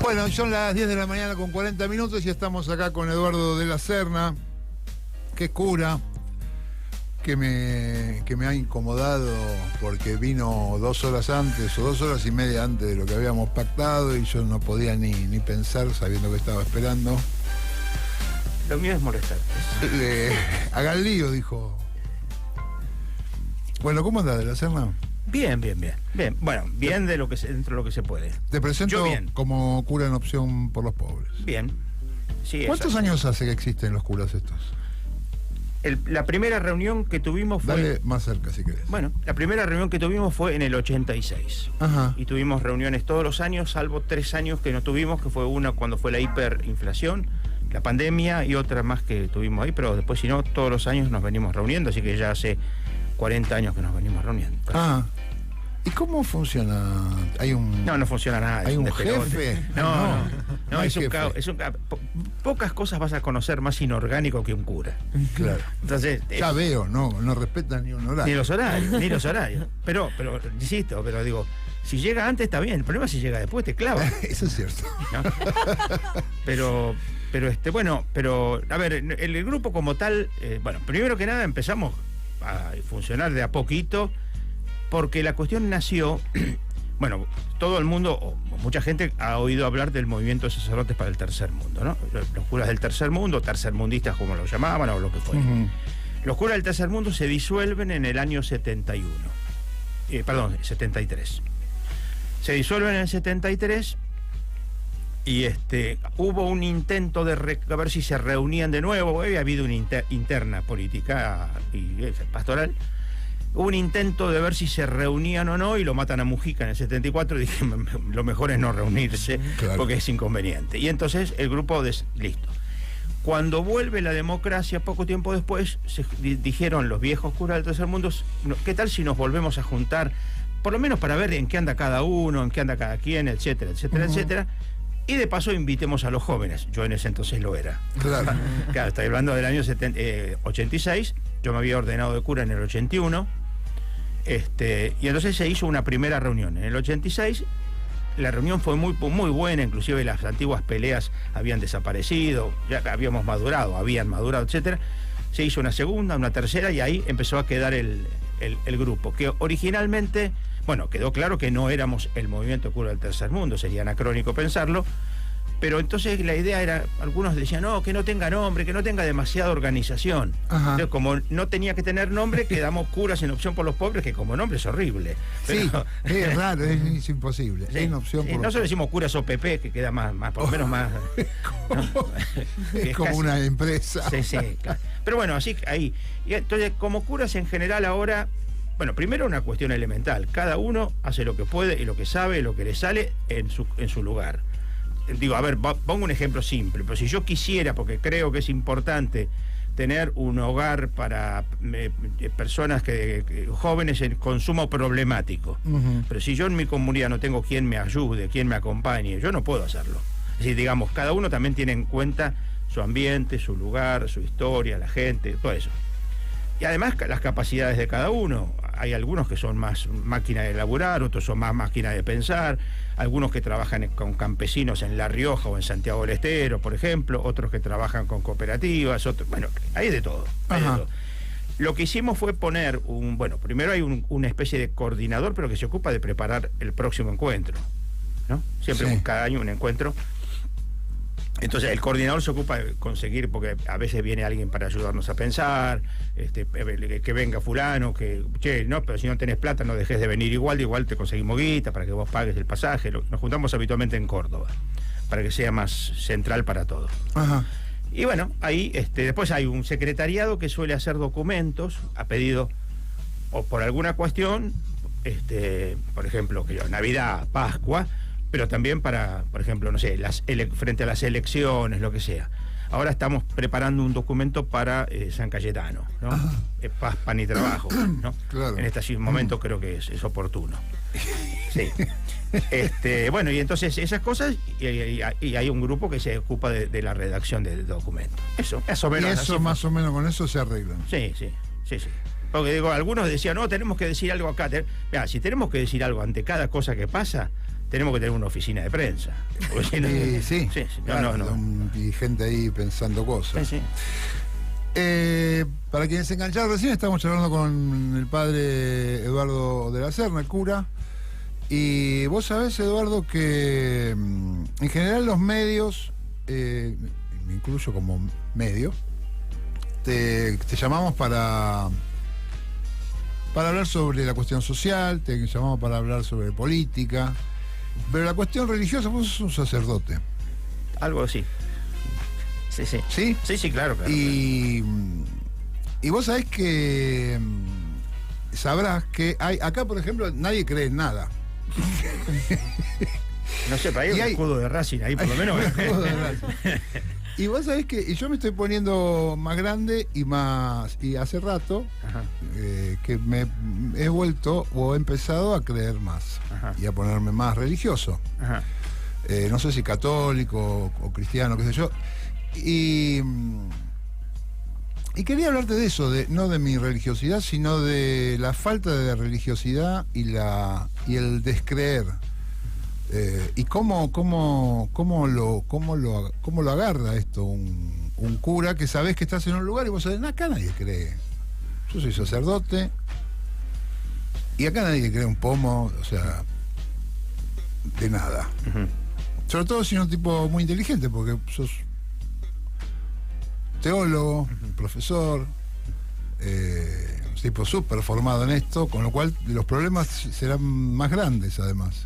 Bueno, son las 10 de la mañana con 40 minutos y estamos acá con Eduardo de la Serna, que es cura, que me ha incomodado porque vino 2 horas antes o 2 horas y media antes de lo que habíamos pactado y yo no podía ni pensar sabiendo que estaba esperando. Lo mío es molestar. Haga el lío, dijo. Bueno, ¿cómo andás de la Serna? Bien. Bueno, bien dentro de lo que se puede. Te presento como cura en opción por los pobres. Bien. Sí, ¿Cuántos años hace que existen los curas estos? La primera reunión que tuvimos fue... Dale más cerca si querés. Bueno, la primera reunión que tuvimos fue en el 86. Ajá. Y tuvimos reuniones todos los años, salvo 3 años que no tuvimos, que fue una cuando fue la hiperinflación, la pandemia, y otra más que tuvimos ahí, pero después si no, todos los años nos venimos reuniendo, así que ya hace 40 años que nos venimos reuniendo. Ah. ¿Y cómo funciona? No funciona nada. ¿Hay un jefe? No, es un caos. Pocas cosas vas a conocer más inorgánico que un cura. Claro. Entonces, ya veo, no respetan ni un horario. Ni los horarios. Pero, insisto, digo, si llega antes está bien. El problema es si llega después, te clava. Eso es cierto. ¿No? Pero, a ver, el grupo como tal, primero que nada empezamos a funcionar de a poquito, porque la cuestión nació, todo el mundo, o mucha gente ha oído hablar del movimiento de sacerdotes para el tercer mundo, ¿no? Los curas del tercer mundo, tercermundistas como lo llamaban, o lo que fuera. Uh-huh. Los curas del tercer mundo se disuelven en el año 73. Se disuelven en el 73 y hubo un intento de a ver si se reunían de nuevo. Había habido una interna política y pastoral. Hubo un intento de ver si se reunían o no y lo matan a Mujica en el 74 y dije, lo mejor es no reunirse, claro, porque es inconveniente. Y entonces el grupo, listo. Cuando vuelve la democracia, poco tiempo después, dijeron los viejos curas del tercer mundo, ¿qué tal si nos volvemos a juntar? Por lo menos para ver en qué anda cada uno, en qué anda cada quien, etcétera, etcétera, uh-huh, etcétera. Y de paso invitemos a los jóvenes. Yo en ese entonces lo era. Claro. Claro, estoy hablando del año 86. Yo me había ordenado de cura en el 81. Y entonces se hizo una primera reunión. En el 86 la reunión fue muy buena, inclusive las antiguas peleas habían desaparecido, ya habían madurado, etcétera. Se hizo una segunda, una tercera, y ahí empezó a quedar el grupo, que originalmente, quedó claro que no éramos el movimiento cura del tercer mundo, sería anacrónico pensarlo, pero entonces la idea era, algunos decían, que no tenga nombre, que no tenga demasiada organización. Ajá. Entonces, como no tenía que tener nombre, quedamos curas en opción por los pobres, que como nombre es horrible. Pero, sí, es raro, es imposible. Sí, en opción por nosotros decimos curas OPP, que queda más por lo menos más... Es como casi una empresa. Sí, claro. Pero así ahí. Y entonces, como curas en general ahora, primero una cuestión elemental. Cada uno hace lo que puede y lo que sabe, lo que le sale en su lugar. Digo, a ver, pongo un ejemplo simple, pero si yo quisiera, porque creo que es importante tener un hogar para personas jóvenes en consumo problemático, uh-huh, pero si yo en mi comunidad no tengo quien me ayude, quien me acompañe, yo no puedo hacerlo. Es decir, digamos, cada uno también tiene en cuenta su ambiente, su lugar, su historia, la gente, todo eso. Y además las capacidades de cada uno. Hay algunos que son más máquina de laburar, otros son más máquina de pensar, algunos que trabajan con campesinos en La Rioja o en Santiago del Estero, por ejemplo, otros que trabajan con cooperativas, otros, hay de todo. Lo que hicimos fue poner primero hay una especie de coordinador, pero que se ocupa de preparar el próximo encuentro, ¿no? Siempre sí, cada año un encuentro. Entonces el coordinador se ocupa de conseguir, porque a veces viene alguien para ayudarnos a pensar, que venga fulano, pero si no tenés plata no dejes de venir igual te conseguimos guita para que vos pagues el pasaje. Nos juntamos habitualmente en Córdoba, para que sea más central para todo. Ajá. Y ahí después hay un secretariado que suele hacer documentos a pedido, o por alguna cuestión, por ejemplo, Navidad, Pascua, pero también para, por ejemplo, no sé, frente a las elecciones, lo que sea. Ahora estamos preparando un documento para San Cayetano, ¿no? Paz, pan y trabajo, ¿no? Claro. En este momento creo que es oportuno. Sí. Y entonces esas cosas, y hay un grupo que se ocupa de la redacción del documento. Eso, más o menos. Y eso, más o menos, con eso se arreglan. Sí. Porque algunos decían, tenemos que decir algo acá. Si tenemos que decir algo ante cada cosa que pasa, tenemos que tener una oficina de prensa. Sí, sí, claro, y gente ahí pensando cosas. Sí. Para quienes se engancharon recién, estamos charlando con el padre Eduardo de la Serna, el cura. Y vos sabés, Eduardo, que en general los medios, me incluyo como medio, te llamamos para hablar sobre la cuestión social, te llamamos para hablar sobre política, pero la cuestión religiosa, vos sos un sacerdote. Algo así. Sí. ¿Sí? Sí, claro. Y vos sabés que sabrás que acá, por ejemplo, nadie cree en nada. No sé, para ahí hay un escudo de Racing, ahí por lo menos. Y vos sabés que yo me estoy poniendo más grande y hace rato que me he vuelto o he empezado a creer más. Y a ponerme más religioso. No sé si católico o cristiano, qué sé yo. Y quería hablarte de eso, no de mi religiosidad, sino de la falta de religiosidad y el descreer. Y cómo lo agarra esto un cura que sabés que estás en un lugar y vos sabés, acá nadie cree. Yo soy sacerdote y acá nadie cree un pomo, o sea, de nada. Sobre todo si es un tipo muy inteligente, porque sos teólogo, profesor, un tipo súper formado en esto, con lo cual los problemas serán más grandes además.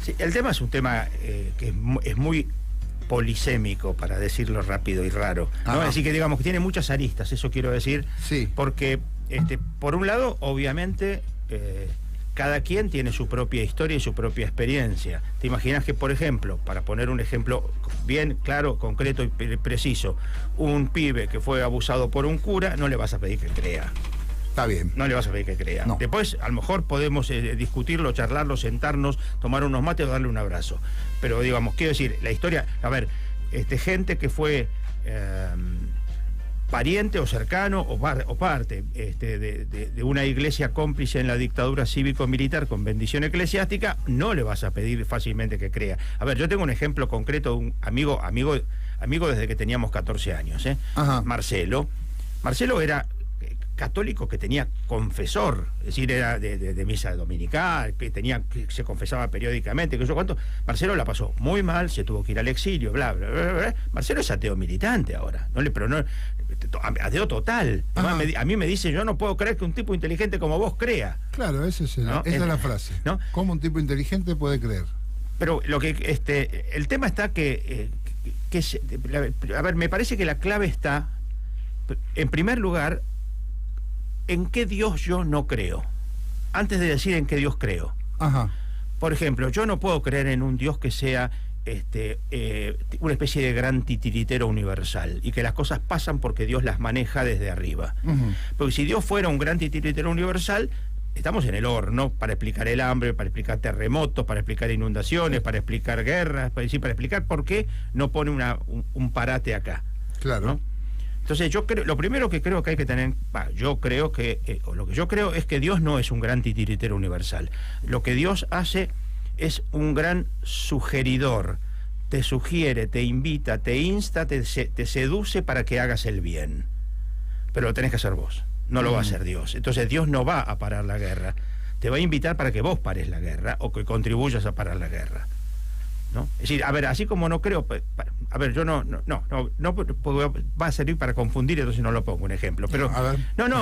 Sí, el tema es un tema que es muy polisémico, para decirlo rápido y raro, ¿no? Así que digamos que tiene muchas aristas, eso quiero decir. Sí. Porque por un lado, obviamente, cada quien tiene su propia historia y su propia experiencia. ¿Te imaginas que, por ejemplo, para poner un ejemplo bien claro, concreto y preciso, un pibe que fue abusado por un cura, no le vas a pedir que crea? Está bien. No le vas a pedir que crea. No. Después, a lo mejor podemos discutirlo, charlarlo, sentarnos, tomar unos mates o darle un abrazo. Pero, digamos, quiero decir, la historia... A ver, gente que fue pariente o cercano o parte de una iglesia cómplice en la dictadura cívico-militar con bendición eclesiástica, no le vas a pedir fácilmente que crea. A ver, yo tengo un ejemplo concreto de un amigo desde que teníamos 14 años, Marcelo. Marcelo era católico que tenía confesor, es decir, era de misa dominical, que se confesaba periódicamente, que yo cuánto. Marcelo la pasó muy mal, se tuvo que ir al exilio, bla, bla, bla, bla. Marcelo es ateo militante ahora, ateo total. Además, a mí me dice, yo no puedo creer que un tipo inteligente como vos crea. Claro, esa es la frase. ¿No? ¿Cómo un tipo inteligente puede creer? Pero lo que el tema está a ver, me parece que la clave está, en primer lugar, en qué Dios yo no creo, antes de decir en qué Dios creo. Por ejemplo, yo no puedo creer en un Dios que sea una especie de gran titiritero universal y que las cosas pasan porque Dios las maneja desde arriba. Porque si Dios fuera un gran titiritero universal, estamos en el horno para explicar el hambre, para explicar terremotos, para explicar inundaciones, para explicar guerras, para explicar por qué no pone un parate acá. Claro. ¿No? Entonces yo creo, lo primero que creo que hay que tener, lo que yo creo es que Dios no es un gran titiritero universal. Lo que Dios hace es un gran sugeridor. Te sugiere, te invita, te insta, te seduce para que hagas el bien. Pero lo tenés que hacer vos, no lo va a hacer Dios. Entonces Dios no va a parar la guerra. Te va a invitar para que vos pares la guerra o que contribuyas a parar la guerra, ¿no? Es decir, a ver, así como no creo, a ver, yo no va a servir para confundir, entonces no lo pongo un ejemplo, pero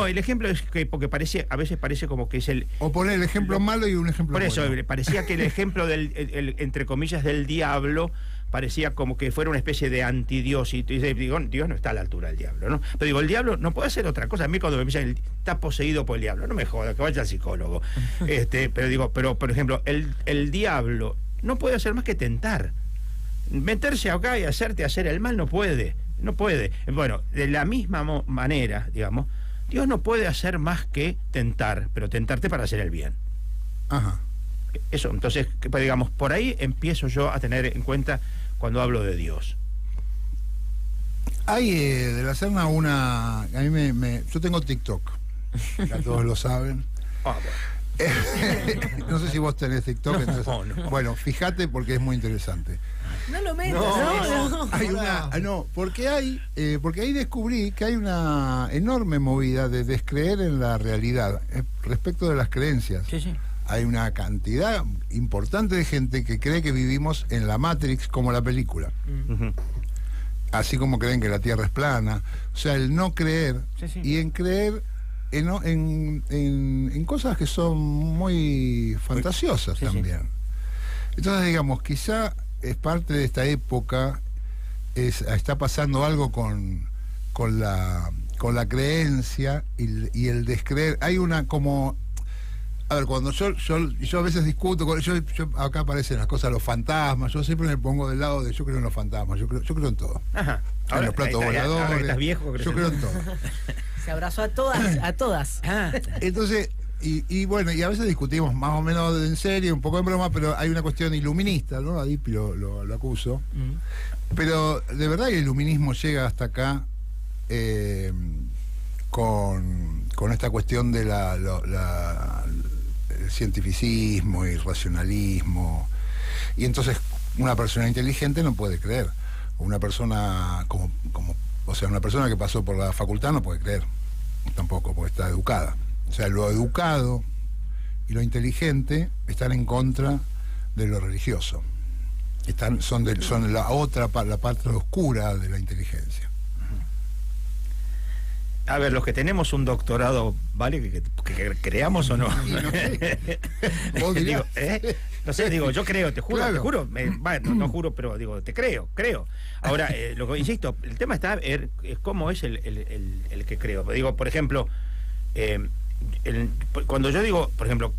el ejemplo es que porque a veces parece como que es o poner el ejemplo malo y un ejemplo por eso bueno. Parecía que el ejemplo entre comillas del diablo parecía como que fuera una especie de antidios, y digo, Dios no está a la altura del diablo, ¿no? Pero digo, el diablo no puede hacer otra cosa. A mí cuando me dicen está poseído por el diablo, no me joda, que vaya al psicólogo. Pero por ejemplo, el diablo no puede hacer más que tentar. Meterse acá y hacerte hacer el mal no puede. Bueno, de la misma manera, digamos, Dios no puede hacer más que tentar, pero tentarte para hacer el bien. Eso, entonces, digamos, por ahí empiezo yo a tener en cuenta cuando hablo de Dios. Hay de la Serna yo tengo TikTok, ya todos lo saben. No sé si vos tenés TikTok. Entonces, no. Bueno, fíjate porque es muy interesante. No lo metas, No. Hay porque ahí descubrí que hay una enorme movida de descreer en la realidad respecto de las creencias. Sí. Hay una cantidad importante de gente que cree que vivimos en la Matrix como la película. Así como creen que la Tierra es plana. O sea, el no creer y en creer en cosas que son muy fantasiosas también. Entonces, digamos, quizá es parte de esta época, está pasando algo con la creencia y el descreer. Hay una como... A ver, cuando yo a veces discuto, yo acá aparecen las cosas, los fantasmas, yo siempre me pongo del lado de yo creo en los fantasmas, yo creo en todo. Ajá. En los platos voladores. Estás viejo, yo creo en todo. Se abrazó a todas. Entonces, y bueno, y a veces discutimos más o menos en serio, un poco en broma, pero hay una cuestión iluminista, ¿no? A Dipi lo acuso. Pero de verdad que el iluminismo llega hasta acá con esta cuestión de el cientificismo y racionalismo. Y entonces una persona inteligente no puede creer. O una persona una persona que pasó por la facultad no puede creer. Tampoco, porque está educada. O sea, lo educado y lo inteligente están en contra de lo religioso. Son la parte oscura de la inteligencia. A ver, los que tenemos un doctorado, ¿vale? Que creamos o no. ¿Vos digo, no sé, digo, yo creo, te juro, claro. Te juro. No juro, pero digo, te creo. Ahora, lo que insisto, el tema está es cómo es el que creo. Digo, por ejemplo, cuando yo digo, por ejemplo,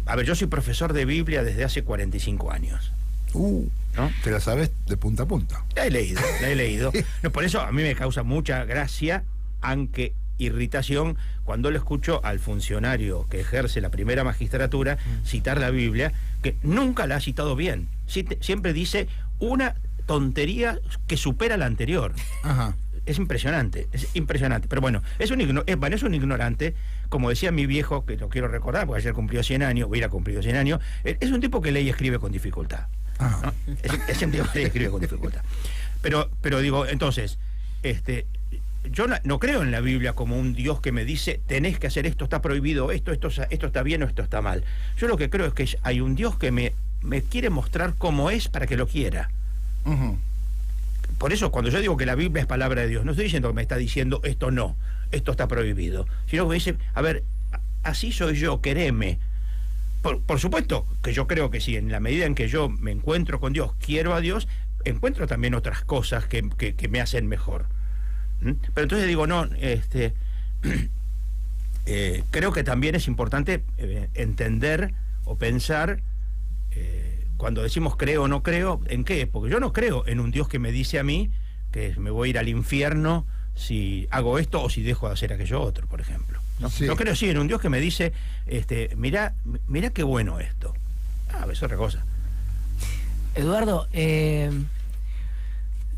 a ver, yo soy profesor de Biblia desde hace 45 años. ¿No? Te la sabes de punta a punta. La he leído. No, por eso a mí me causa mucha gracia, aunque irritación, cuando le escucho al funcionario que ejerce la primera magistratura citar la Biblia, que nunca la ha citado bien. Siempre dice una tontería que supera la anterior. Ajá. Es impresionante. Pero bueno, es un ignorante, como decía mi viejo, que lo quiero recordar, porque ayer cumplió 100 años, hubiera cumplido 100 años, es un tipo que lee y escribe con dificultad. ¿No? Es un tipo que lee y escribe con dificultad. Pero digo, entonces, yo no creo en la Biblia como un Dios que me dice, tenés que hacer esto, está prohibido, esto está bien o esto está mal. Yo lo que creo es que hay un Dios que me quiere mostrar cómo es para que lo quiera. Por eso, cuando yo digo que la Biblia es palabra de Dios, no estoy diciendo que me está diciendo esto no, esto está prohibido, sino que me dice, a ver, así soy yo, quereme. Por supuesto que yo creo que si en la medida en que yo me encuentro con Dios, quiero a Dios, encuentro también otras cosas que me hacen mejor. Pero entonces digo, no, creo que también es importante entender o pensar, cuando decimos creo o no creo, ¿en qué? Porque yo no creo en un Dios que me dice a mí que me voy a ir al infierno si hago esto o si dejo de hacer aquello otro, por ejemplo. No, sí. Yo creo sí en un Dios que me dice, mirá qué bueno esto. Es otra cosa. Eduardo,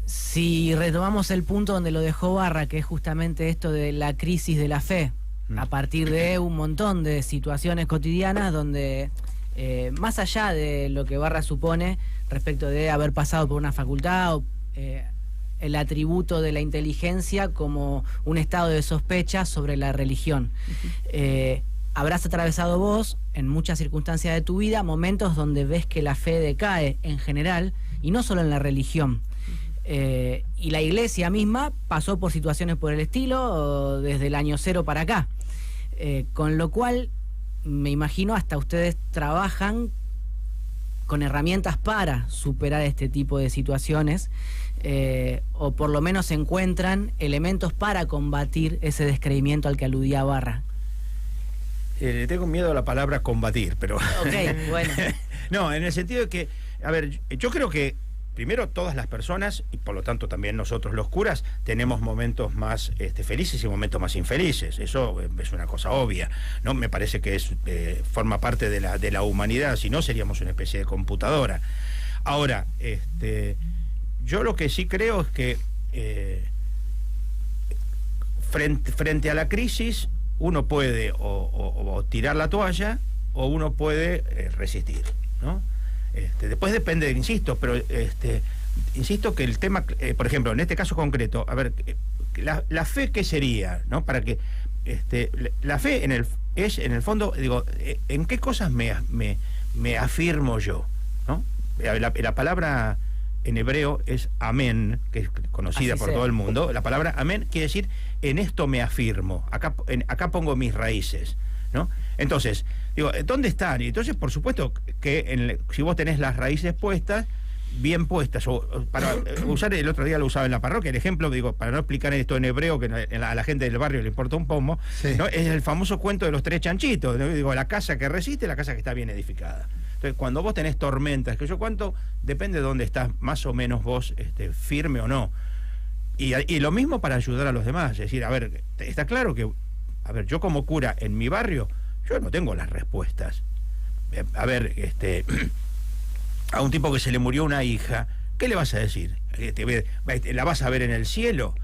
si retomamos el punto donde lo dejó Barra, que es justamente esto de la crisis de la fe, a partir de un montón de situaciones cotidianas donde, más allá de lo que Barra supone respecto de haber pasado por una facultad o el atributo de la inteligencia como un estado de sospecha sobre la religión. Habrás atravesado vos, en muchas circunstancias de tu vida, momentos donde ves que la fe decae en general, y no solo en la religión. Y la iglesia misma pasó por situaciones por el estilo desde el año 0 para acá. Con lo cual, me imagino, hasta ustedes trabajan con herramientas para superar este tipo de situaciones, o por lo menos encuentran elementos para combatir ese descreimiento al que aludía Barra. Le tengo miedo a la palabra combatir, pero... Ok, bueno. No, en el sentido de que, a ver, yo creo que primero todas las personas, y por lo tanto también nosotros los curas, tenemos momentos más felices y momentos más infelices. Eso es una cosa obvia, ¿no? Me parece que forma parte de la humanidad, si no seríamos una especie de computadora. Ahora, yo lo que sí creo es que frente a la crisis, uno puede o tirar la toalla o uno puede resistir, ¿no? Después depende, insisto, pero insisto que el tema, por ejemplo, en este caso concreto, a ver, la fe, ¿qué sería? ¿No? Para que la fe es en el fondo, digo, ¿en qué cosas me afirmo yo? ¿No? La palabra en hebreo es amén, que es conocida por todo el mundo. La palabra amén quiere decir en esto me afirmo, acá pongo mis raíces, ¿no? Entonces, digo, ¿dónde están? Y entonces, por supuesto que si vos tenés las raíces puestas, bien puestas, o para usar, el otro día lo usaba en la parroquia, el ejemplo, digo, para no explicar esto en hebreo, que a la gente del barrio le importa un pomo, sí, ¿no? Es el famoso cuento de los 3 chanchitos, ¿no? Digo, la casa que resiste, la casa que está bien edificada. Entonces, cuando vos tenés tormentas, que yo cuánto, depende de dónde estás más o menos vos, firme o no. Y lo mismo para ayudar a los demás. Es decir, a ver, está claro que, a ver, yo como cura en mi barrio, yo no tengo las respuestas. A ver, a un tipo que se le murió una hija, ¿qué le vas a decir? ¿La vas a ver en el cielo?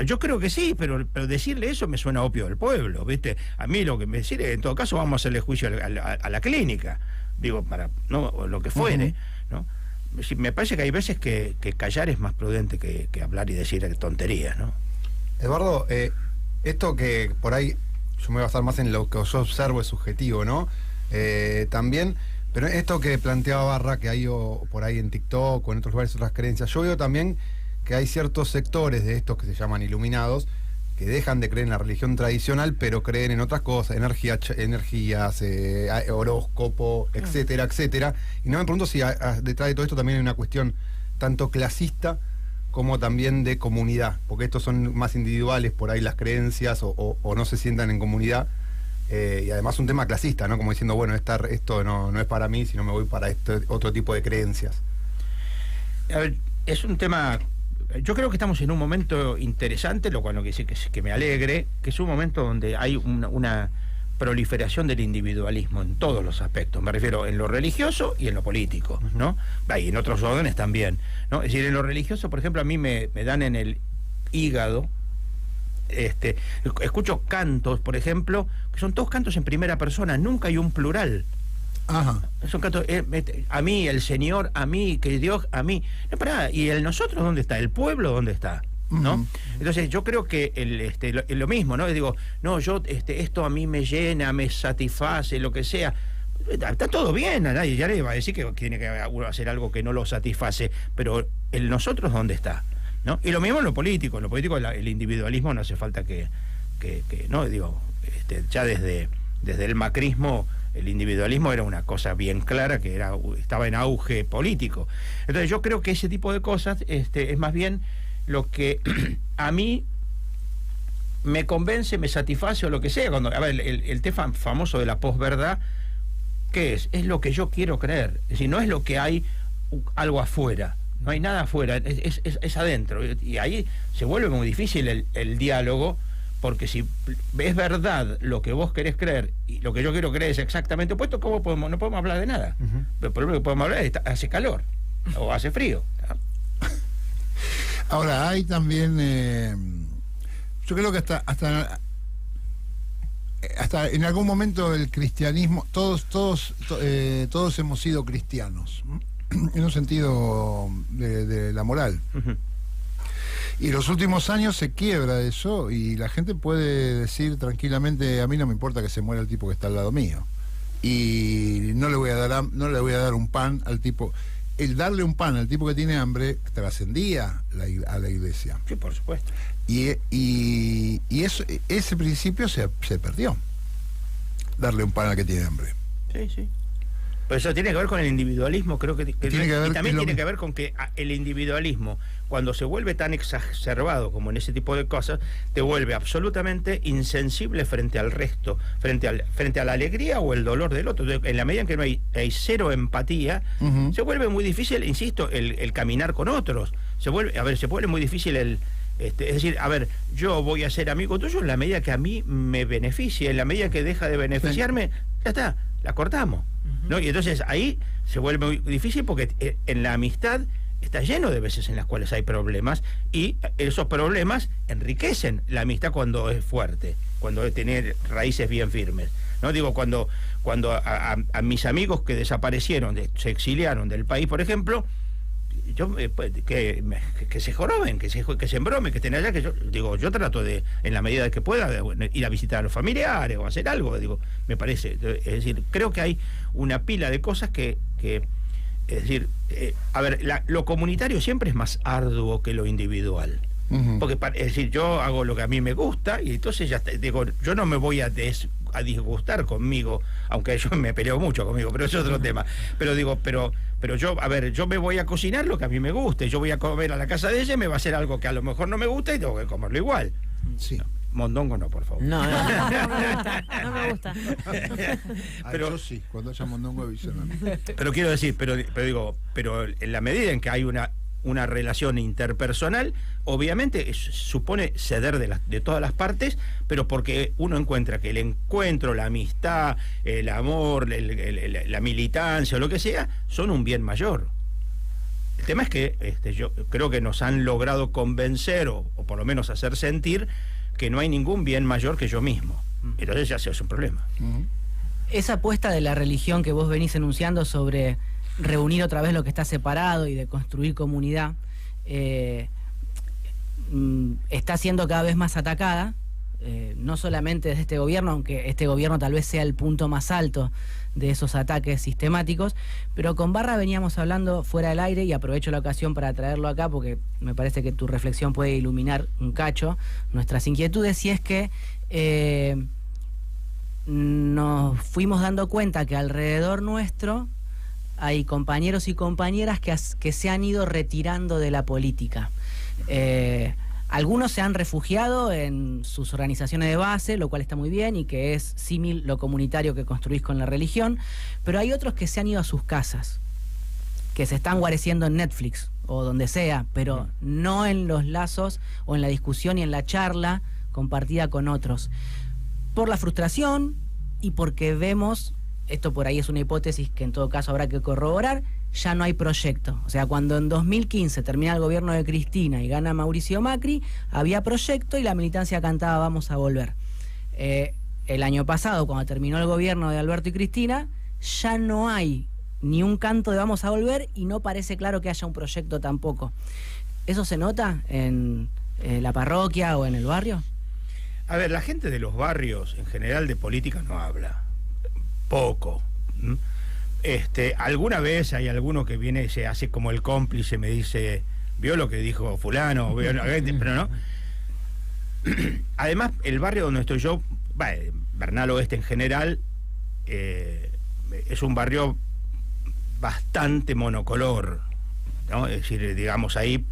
Yo creo que sí, pero decirle eso me suena a opio del pueblo, ¿viste? A mí lo que me decir, en todo caso vamos a hacerle juicio a la clínica, digo, para no lo que fuere, ¿no? Me parece que hay veces que callar es más prudente que hablar y decir tonterías, ¿no? Eduardo, esto que por ahí yo me voy a basar más en lo que yo observo es subjetivo, ¿no? También, pero esto que planteaba Barra, que hay por ahí en TikTok o en otros lugares otras creencias, yo veo también que hay ciertos sectores de estos que se llaman iluminados que dejan de creer en la religión tradicional, pero creen en otras cosas, energías, horóscopo, etcétera, etcétera. Y no me pregunto si detrás de todo esto también hay una cuestión tanto clasista como también de comunidad, porque estos son más individuales por ahí las creencias o no se sientan en comunidad. Y además un tema clasista, ¿no? Como diciendo, bueno, esto no es para mí, sino me voy para este otro tipo de creencias. A ver, es un tema. Yo creo que estamos en un momento interesante, lo cual no quiere decir que me alegre, que es un momento donde hay una proliferación del individualismo en todos los aspectos. Me refiero en lo religioso y en lo político, ¿no? Y en otros órdenes también, ¿no? Es decir, en lo religioso, por ejemplo, a mí me dan en el hígado. Escucho cantos, por ejemplo, que son todos cantos en primera persona, nunca hay un plural. Ajá. Son cantos, a mí, el Señor, a mí, que Dios, a mí. No, pará, ¿y el nosotros dónde está? ¿El pueblo dónde está? ¿No? Entonces yo creo que lo mismo, ¿no? Digo, no, yo esto a mí me llena, me satisface, lo que sea. Está todo bien, a nadie ya le va a decir que tiene que hacer algo que no lo satisface, pero el nosotros dónde está, ¿no? Y lo mismo en lo político, el individualismo no hace falta que no, digo, ya desde el macrismo el individualismo era una cosa bien clara que estaba en auge político. Entonces yo creo que ese tipo de cosas es más bien lo que a mí me convence, me satisface o lo que sea. Cuando, a ver, el tema famoso de la posverdad, ¿qué es? Es lo que yo quiero creer. Es decir, no es lo que hay algo afuera. No hay nada afuera, es adentro. Y ahí se vuelve muy difícil el diálogo, porque si es verdad lo que vos querés creer y lo que yo quiero creer es exactamente opuesto, no podemos hablar de nada. Pero por lo que podemos hablar es hace calor o hace frío. Ahora, hay también, yo creo que hasta en algún momento el cristianismo, todos hemos sido cristianos, en un sentido de la moral. Y los últimos años se quiebra eso y la gente puede decir tranquilamente, a mí no me importa que se muera el tipo que está al lado mío. Y no le voy a dar un pan al tipo. El darle un pan al tipo que tiene hambre trascendía a la iglesia. Sí, por supuesto. Y ese principio se perdió. Darle un pan al que tiene hambre. Sí, sí. Pero eso tiene que ver con el individualismo, creo que tiene que ver, y también tiene que ver con que el individualismo, cuando se vuelve tan exacerbado como en ese tipo de cosas, te vuelve absolutamente insensible frente al resto, frente a la alegría o el dolor del otro. Entonces, en la medida en que no hay cero empatía, se vuelve muy difícil, insisto, el caminar con otros. Se vuelve muy difícil es decir, a ver, yo voy a ser amigo tuyo en la medida que a mí me beneficie, en la medida que deja de beneficiarme, ya está, la cortamos, ¿no? Y entonces ahí se vuelve muy difícil porque en la amistad está lleno de veces en las cuales hay problemas y esos problemas enriquecen la amistad cuando es fuerte. cuando tener raíces bien firmes. No digo cuando a mis amigos que desaparecieron, se exiliaron del país, por ejemplo, yo que se joroben, que se embromen, que estén allá, que yo trato de, en la medida que pueda, de ir a visitar a los familiares o hacer algo, me parece. Es decir, creo que hay una pila de cosas que es decir, a ver, lo comunitario siempre es más arduo que lo individual. Porque, es decir, yo hago lo que a mí me gusta y entonces ya digo, yo no me voy a disgustar conmigo, aunque yo me peleo mucho conmigo, pero es otro tema. Pero digo, pero yo, a ver, yo me voy a cocinar lo que a mí me guste, yo voy a comer a la casa de ella y me va a hacer algo que a lo mejor no me gusta y tengo que comerlo igual. Sí. No, mondongo no, por favor. No me gusta, no me gusta. Pero yo sí, cuando haya mondongo avisan a mí. Pero quiero decir, pero en la medida en que hay una relación interpersonal, obviamente supone ceder de todas las partes, pero porque uno encuentra que el encuentro, la amistad, el amor, la militancia o lo que sea, son un bien mayor. El tema es que yo creo que nos han logrado convencer o por lo menos hacer sentir que no hay ningún bien mayor que yo mismo. Entonces ya se hace un problema. Esa apuesta de la religión que vos venís enunciando sobre reunir otra vez lo que está separado y de construir comunidad, está siendo cada vez más atacada, no solamente desde este gobierno, aunque este gobierno tal vez sea el punto más alto de esos ataques sistemáticos, pero con Barra veníamos hablando fuera del aire y aprovecho la ocasión para traerlo acá porque me parece que tu reflexión puede iluminar un cacho nuestras inquietudes, y es que nos fuimos dando cuenta que alrededor nuestro hay compañeros y compañeras que se han ido retirando de la política. Algunos se han refugiado en sus organizaciones de base, lo cual está muy bien y que es símil lo comunitario que construís con la religión, pero hay otros que se han ido a sus casas, que se están guareciendo en Netflix o donde sea, pero no en los lazos o en la discusión y en la charla compartida con otros. Por la frustración y porque vemos, esto por ahí es una hipótesis que en todo caso habrá que corroborar, ya no hay proyecto. O sea, cuando en 2015 termina el gobierno de Cristina y gana Mauricio Macri, había proyecto y la militancia cantaba vamos a volver. El año pasado, cuando terminó el gobierno de Alberto y Cristina, ya no hay ni un canto de vamos a volver y no parece claro que haya un proyecto tampoco. ¿Eso se nota en la parroquia o en el barrio? A ver, la gente de los barrios en general de política no habla. Poco. Alguna vez hay alguno que viene, se hace como el cómplice, me dice, vio lo que dijo fulano, pero no. Además, el barrio donde estoy yo, Bernal Oeste en general, es un barrio bastante monocolor, ¿no? Es decir, digamos ahí,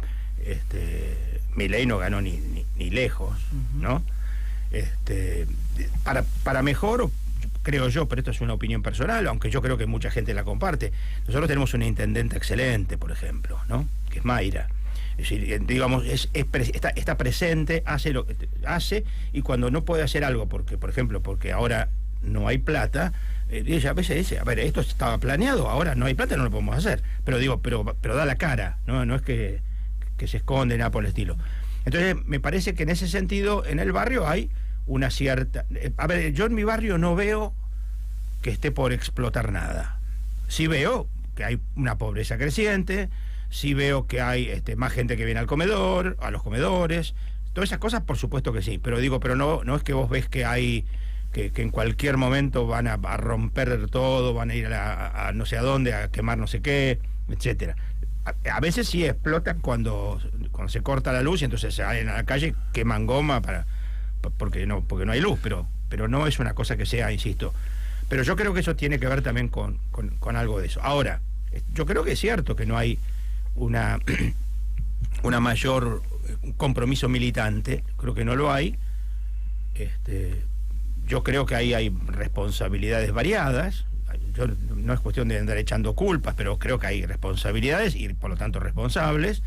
Milei no ganó ni lejos, ¿no? Para mejor, creo yo, pero esto es una opinión personal, aunque yo creo que mucha gente la comparte. Nosotros tenemos una intendente excelente, por ejemplo, ¿no? Que es Mayra. Es decir, digamos, está presente, hace lo que hace, y cuando no puede hacer algo, porque, por ejemplo, porque ahora no hay plata, ella a veces dice, a ver, esto estaba planeado, ahora no hay plata, no lo podemos hacer. Pero da la cara, no es que se esconde nada por el estilo. Entonces, me parece que en ese sentido, en el barrio hay una cierta... A ver, yo en mi barrio no veo que esté por explotar nada. Sí veo que hay una pobreza creciente, sí veo que hay más gente que viene al comedor, a los comedores, todas esas cosas por supuesto que sí, pero no es que vos ves que hay... Que en cualquier momento van a romper todo, van a ir a no sé a dónde, a quemar no sé qué, etcétera. A veces sí explotan cuando se corta la luz y entonces se salen a la calle, queman goma porque no hay luz, pero no es una cosa que sea, insisto. Pero yo creo que eso tiene que ver también con algo de eso. Ahora, yo creo que es cierto que no hay una mayor compromiso militante, creo que no lo hay. Yo creo que ahí hay responsabilidades variadas. No es cuestión de andar echando culpas, pero creo que hay responsabilidades y por lo tanto responsables.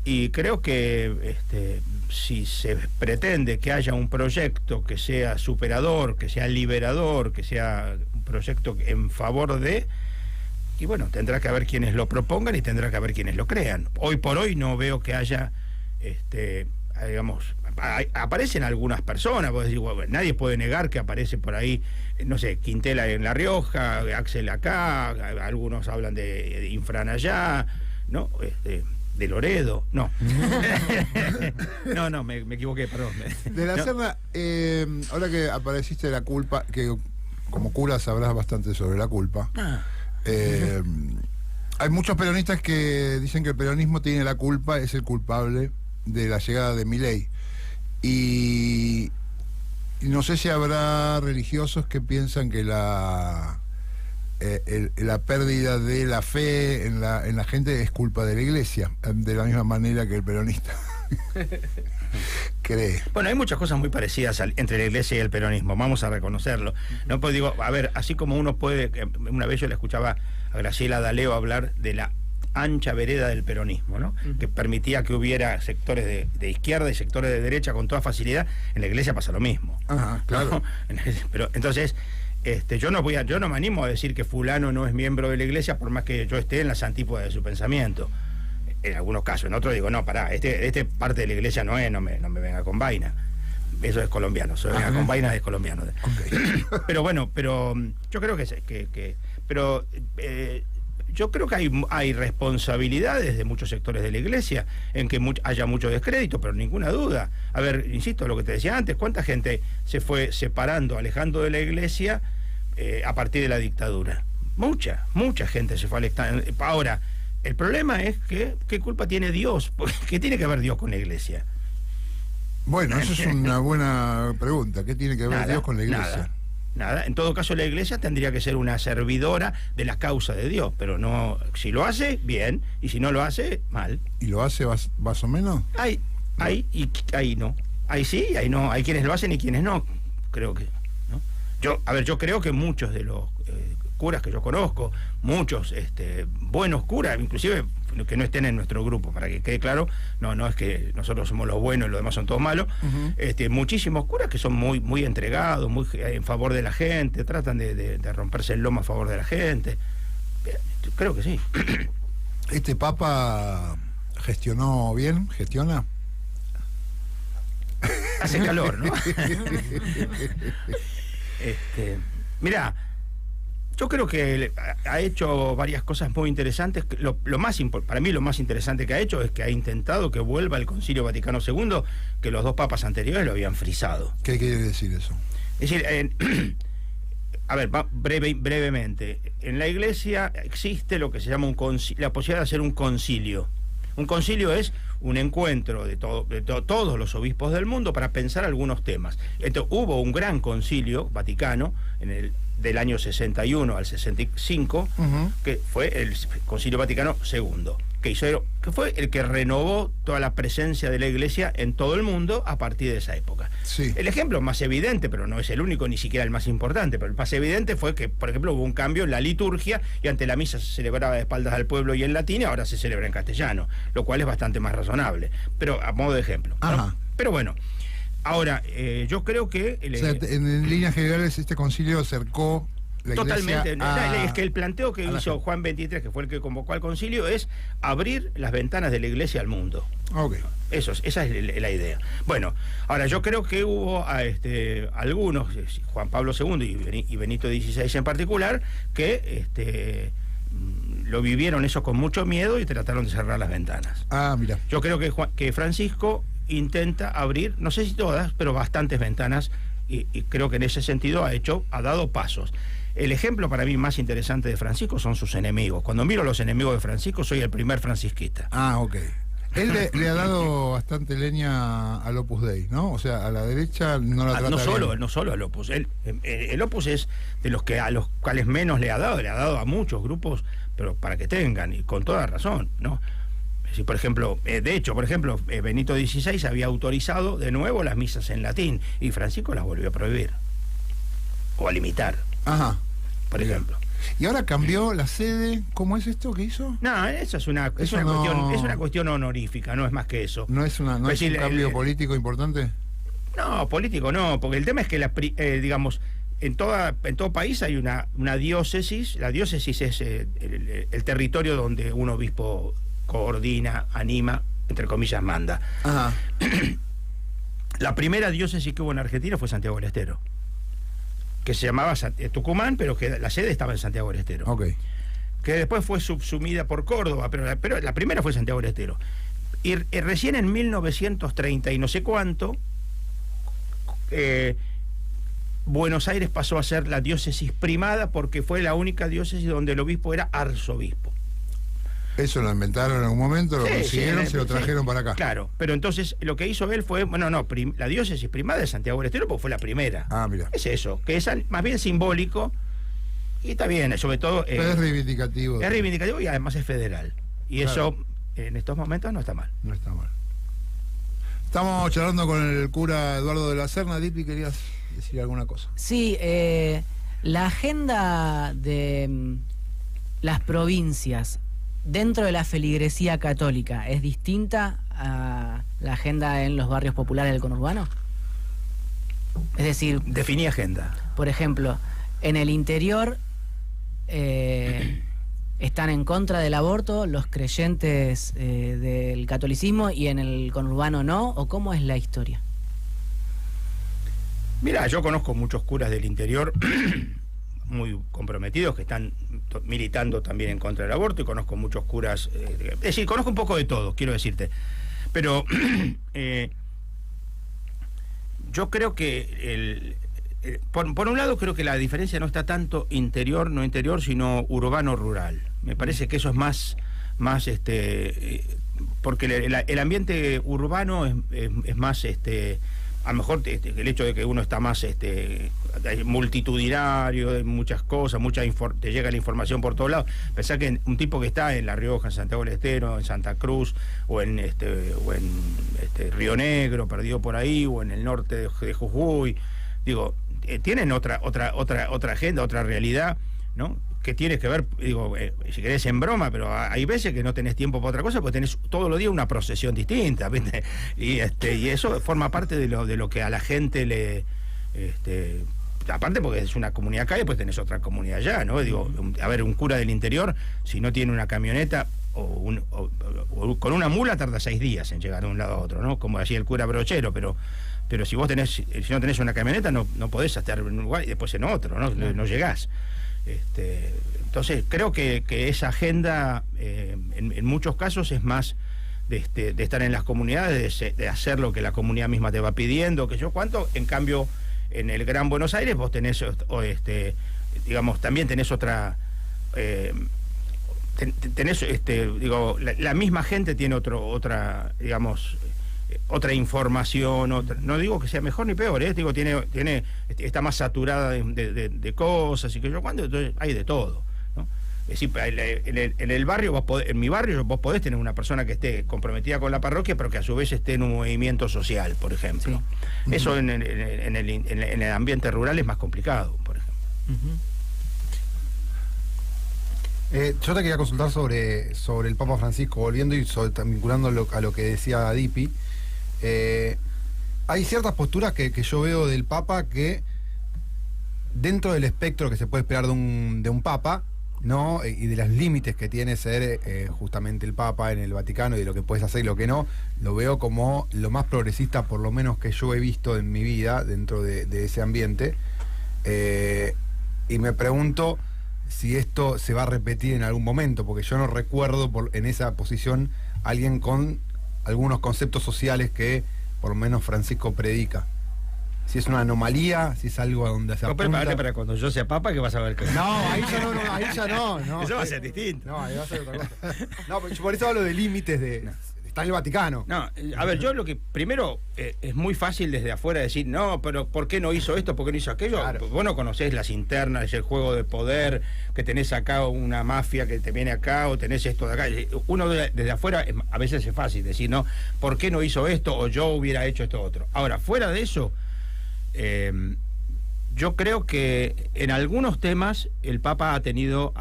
Y creo que si se pretende que haya un proyecto que sea superador, que sea liberador, que sea un proyecto en favor de... Y bueno, tendrá que haber quienes lo propongan y tendrá que haber quienes lo crean. Hoy por hoy no veo que haya, digamos, aparecen algunas personas, puedo decir, bueno, nadie puede negar que aparece por ahí, no sé, Quintela en La Rioja, Axel acá, algunos hablan de Infran allá, ¿no? De Loredo, no. no, me equivoqué, perdón. De la Serna, ahora que apareciste la culpa, que como cura sabrás bastante sobre la culpa. Hay muchos peronistas que dicen que el peronismo tiene la culpa, es el culpable de la llegada de Milei. Y no sé si habrá religiosos que piensan que la pérdida de la fe en la gente es culpa de la Iglesia, de la misma manera que el peronista cree. Bueno, hay muchas cosas muy parecidas entre la Iglesia y el peronismo, vamos a reconocerlo. No, pues digo, a ver, así como uno puede, una vez yo le escuchaba a Graciela D'Aleo hablar de la ancha vereda del peronismo, ¿no? Que permitía que hubiera sectores de izquierda y sectores de derecha con toda facilidad. En la Iglesia pasa lo mismo. Ajá, claro. ¿No? Pero entonces, yo no me animo a decir que fulano no es miembro de la Iglesia por más que yo esté en las antípodas de su pensamiento. En algunos casos, en otros digo, no, pará, este parte de la Iglesia no es, no me venga con vaina. Eso es colombiano, eso venga con vaina es colombiano. Okay. Pero bueno, yo creo yo creo que hay responsabilidades de muchos sectores de la Iglesia en que haya mucho descrédito, pero ninguna duda. A ver, insisto, lo que te decía antes, ¿cuánta gente se fue separando, alejando de la Iglesia a partir de la dictadura? Mucha gente se fue alejando. Ahora, el problema es que ¿qué culpa tiene Dios? ¿Qué tiene que ver Dios con la Iglesia? Bueno, eso es una buena pregunta. ¿Qué tiene que ver Dios con la Iglesia? Nada. En todo caso, la Iglesia tendría que ser una servidora de la causa de Dios, pero no, si lo hace, bien, y si no lo hace, mal. ¿Y lo hace más o menos? Hay y hay no. Hay sí y hay no. Hay quienes lo hacen y quienes no. Creo que, ¿no? Yo creo que muchos de los curas que yo conozco, muchos buenos curas, inclusive que no estén en nuestro grupo, para que quede claro, no es que nosotros somos los buenos y los demás son todos malos. Muchísimos curas que son muy entregados, muy en favor de la gente, tratan de romperse el lomo a favor de la gente. Creo que sí. ¿Este Papa gestionó bien? ¿Gestiona? Hace calor, ¿no? Mirá, yo creo que ha hecho varias cosas muy interesantes. Para mí lo más interesante que ha hecho es que ha intentado que vuelva el Concilio Vaticano II, que los dos papas anteriores lo habían frisado. ¿Qué quiere decir eso? Es decir, a ver, brevemente, en la Iglesia existe lo que se llama la posibilidad de hacer un concilio. Un concilio es un encuentro de todos los obispos del mundo para pensar algunos temas. Hubo un gran concilio vaticano del año 61 al 65, que fue el Concilio Vaticano II, que fue el que renovó toda la presencia de la Iglesia en todo el mundo a partir de esa época. Sí. El ejemplo más evidente, pero no es el único, ni siquiera el más importante, pero el más evidente fue que, por ejemplo, hubo un cambio en la liturgia y ante la misa se celebraba de espaldas al pueblo y en latín, y ahora se celebra en castellano, lo cual es bastante más razonable, pero a modo de ejemplo, ¿no? Pero bueno, ahora, yo creo que... en líneas generales, este concilio acercó la totalmente. Iglesia Es que el planteo que hizo Juan XXIII, que fue el que convocó al concilio, es abrir las ventanas de la Iglesia al mundo. Okay. Esa es la idea. Bueno, ahora yo creo que hubo algunos, Juan Pablo II y Benito XVI en particular, que lo vivieron eso con mucho miedo y trataron de cerrar las ventanas. Mira. Yo creo que Francisco intenta abrir, no sé si todas, pero bastantes ventanas, y creo que en ese sentido ha dado pasos. El ejemplo para mí más interesante de Francisco son sus enemigos. Cuando miro a los enemigos de Francisco, soy el primer francisquista. Ok. Él le ha dado bastante leña al Opus Dei, ¿no? O sea, a la derecha no la trata bien. No solo al Opus. El Opus es de los que a los cuales menos le ha dado a muchos grupos, pero para que tengan, y con toda razón, ¿no? Si, por ejemplo, Benito XVI había autorizado de nuevo las misas en latín y Francisco las volvió a prohibir o a limitar. Por ejemplo. ¿Y ahora cambió la sede? ¿Cómo es esto que hizo? No, eso es una cuestión honorífica, no es más que eso. ¿No es un cambio político importante? No, político no, porque el tema es que digamos, en todo país hay una diócesis. La diócesis es el territorio donde un obispo coordina, anima, entre comillas, manda. La primera diócesis que hubo en Argentina fue Santiago del Estero, que se llamaba Tucumán, pero que la sede estaba en Santiago del Estero. Ok. Que después fue subsumida por Córdoba, pero la primera fue Santiago del Estero. Y recién en 1930 y no sé cuánto, Buenos Aires pasó a ser la diócesis primada porque fue la única diócesis donde el obispo era arzobispo. Eso lo inventaron en algún momento, lo consiguieron, se lo trajeron para acá. Claro, pero entonces lo que hizo él fue, la diócesis primada de Santiago del Estero porque fue la primera. Ah, mira. Es eso, que es más bien simbólico y está bien, sobre todo... es reivindicativo. Es reivindicativo y además es federal. Y claro, eso en estos momentos no está mal. No está mal. Estamos charlando con el cura Eduardo de la Serna. Dipi, ¿querías decir alguna cosa? Sí, la agenda de las provincias dentro de la feligresía católica es distinta a la agenda en los barrios populares del conurbano. Es decir, Definí agenda. por ejemplo, en el interior están en contra del aborto los creyentes del catolicismo y en el conurbano no, ¿o cómo es la historia? Mira, yo conozco muchos curas del interior muy comprometidos que están militando también en contra del aborto, y conozco muchos curas, es decir, conozco un poco de todo, quiero decirte, pero yo creo que por un lado creo que la diferencia no está tanto interior, no interior, sino urbano-rural. Me parece que eso es más porque el ambiente urbano es más a lo mejor el hecho de que uno está más multitudinario, de muchas cosas, te llega la información por todos lados. Pensar que un tipo que está en La Rioja, en Santiago del Estero, en Santa Cruz, o en Río Negro, perdido por ahí, o en el norte de Jujuy, digo, tienen otra agenda, otra realidad, ¿no? Que tiene que ver, digo, si querés en broma, pero hay veces que no tenés tiempo para otra cosa, porque tenés todos los días una procesión distinta, ¿viste? Y eso forma parte de lo que a la gente le... aparte porque es una comunidad acá y después tenés otra comunidad allá, ¿no? Digo, a ver, un cura del interior, si no tiene una camioneta o con una mula tarda 6 días en llegar de un lado a otro, ¿no? Como decía el cura Brochero, pero si vos si no tenés una camioneta no podés estar en un lugar y después en otro, ¿no? No llegás. Entonces creo que esa agenda en muchos casos es más de estar en las comunidades, de hacer lo que la comunidad misma te va pidiendo, que yo cuánto. En cambio, en el Gran Buenos Aires vos tenés digamos, también tenés otra la misma gente tiene otra digamos, otra información, no digo que sea mejor ni peor, digo, está más saturada de cosas y que yo cuando, entonces hay de todo, ¿no? Es decir, en el barrio en mi barrio vos podés tener una persona que esté comprometida con la parroquia, pero que a su vez esté en un movimiento social, por ejemplo. Sí. Eso en el ambiente rural es más complicado, por ejemplo. Yo te quería consultar sobre el Papa Francisco, volviendo y vinculando a lo que decía Dipi. Hay ciertas posturas que yo veo del Papa que dentro del espectro que se puede esperar de un Papa, ¿no? Y de los límites que tiene ser justamente el Papa en el Vaticano y de lo que puedes hacer y lo que no, lo veo como lo más progresista, por lo menos que yo he visto en mi vida dentro de ese ambiente, y me pregunto si esto se va a repetir en algún momento, porque yo no recuerdo en esa posición alguien con algunos conceptos sociales que por lo menos Francisco predica. Si es una anomalía, si es algo a donde se apunta. Prepárate para cuando yo sea papa que vas a ver que... No, ahí ya no. Eso va a ser distinto. No, ahí va a ser otra cosa. No, pero por eso hablo de límites está en el Vaticano. No, a ver, yo lo que primero es muy fácil desde afuera decir, no, pero ¿por qué no hizo esto? ¿Por qué no hizo aquello? Claro. Vos no conocés las internas, el juego de poder, que tenés acá una mafia que te viene acá, o tenés esto de acá. Uno desde afuera a veces es fácil decir, no, ¿por qué no hizo esto? O yo hubiera hecho esto otro. Ahora, fuera de eso, yo creo que en algunos temas el Papa ha tenido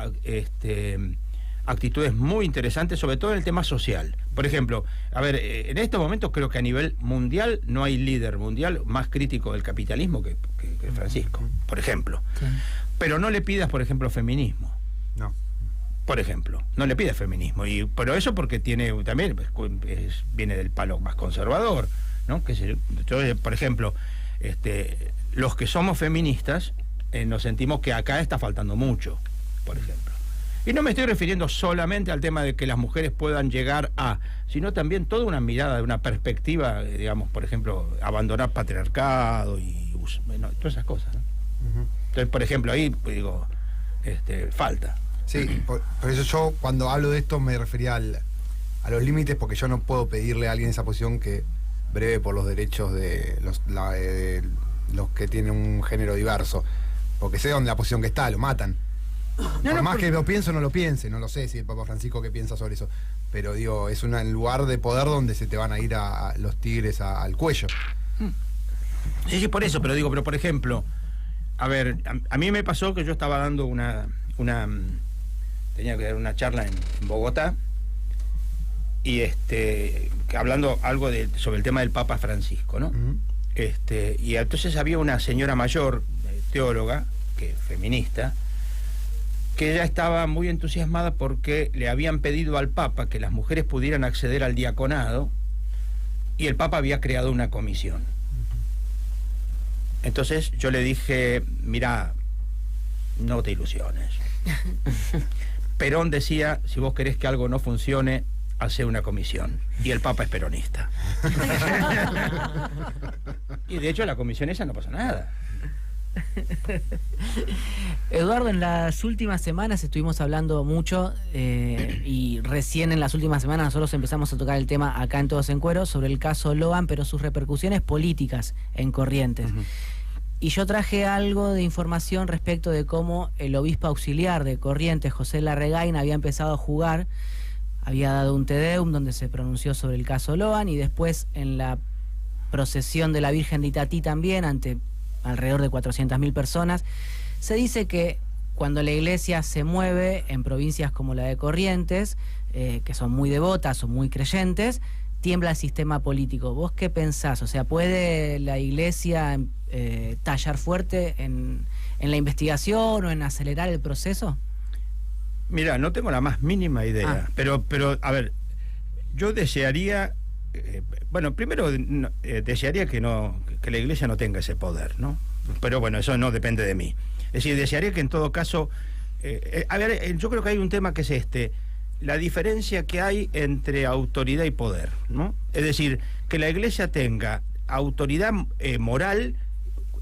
actitudes muy interesantes, sobre todo en el tema social. Por ejemplo, a ver, en estos momentos creo que a nivel mundial no hay líder mundial más crítico del capitalismo que Francisco, por ejemplo. Sí. Pero no le pidas, por ejemplo, feminismo. No. Por ejemplo, no le pidas feminismo. Pero eso porque también viene del palo más conservador, ¿no? Entonces, por ejemplo, los que somos feministas nos sentimos que acá está faltando mucho, por ejemplo. Y no me estoy refiriendo solamente al tema de que las mujeres puedan llegar a, sino también toda una mirada, una perspectiva, digamos, por ejemplo, abandonar patriarcado y bueno, todas esas cosas, ¿no? Entonces, por ejemplo, ahí digo, falta. Sí, por eso yo cuando hablo de esto me refería a los límites, porque yo no puedo pedirle a alguien esa posición que breve por los derechos de los que tienen un género diverso, porque sé dónde la posición que está, lo matan. Por más que lo pienso, no lo piense, no lo sé si el Papa Francisco qué piensa sobre eso, pero digo, es un lugar de poder donde se te van a ir a los tigres al cuello. Sí, por eso, pero por ejemplo, a ver, a mí me pasó que yo estaba dando tenía que dar una charla en Bogotá, y hablando algo sobre el tema del Papa Francisco, ¿no? Y entonces había una señora mayor, teóloga, feminista, que ella estaba muy entusiasmada porque le habían pedido al Papa que las mujeres pudieran acceder al diaconado, y el Papa había creado una comisión. Entonces yo le dije, mira, no te ilusiones. Perón decía, si vos querés que algo no funcione, hace una comisión. Y el Papa es peronista. Y de hecho la comisión esa no pasa nada. Eduardo, en las últimas semanas estuvimos hablando mucho y recién en las últimas semanas nosotros empezamos a tocar el tema acá en Todos en Cuero sobre el caso Loan, pero sus repercusiones políticas en Corrientes. Y yo traje algo de información respecto de cómo el obispo auxiliar de Corrientes, José Larregain, había empezado a jugar, había dado un Te Deum donde se pronunció sobre el caso Loan, y después en la procesión de la Virgen de Itatí también, ante alrededor de 400.000 personas, se dice que cuando la iglesia se mueve en provincias como la de Corrientes, que son muy devotas o muy creyentes, tiembla el sistema político. ¿Vos qué pensás? O sea, ¿puede la iglesia tallar fuerte en la investigación o en acelerar el proceso? Mira, no tengo la más mínima idea, pero a ver, yo desearía, bueno, primero desearía que la iglesia no tenga ese poder, ¿no? Pero bueno, eso no depende de mí. Es decir, desearía que en todo caso, a ver, yo creo que hay un tema que es la diferencia que hay entre autoridad y poder, ¿no? Es decir, que la iglesia tenga autoridad moral,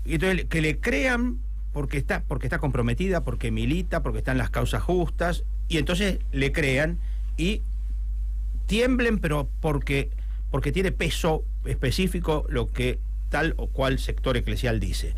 y entonces que le crean porque está comprometida, porque milita, porque está en las causas justas, y entonces le crean y tiemblen, pero porque tiene peso específico lo que tal o cual sector eclesial dice,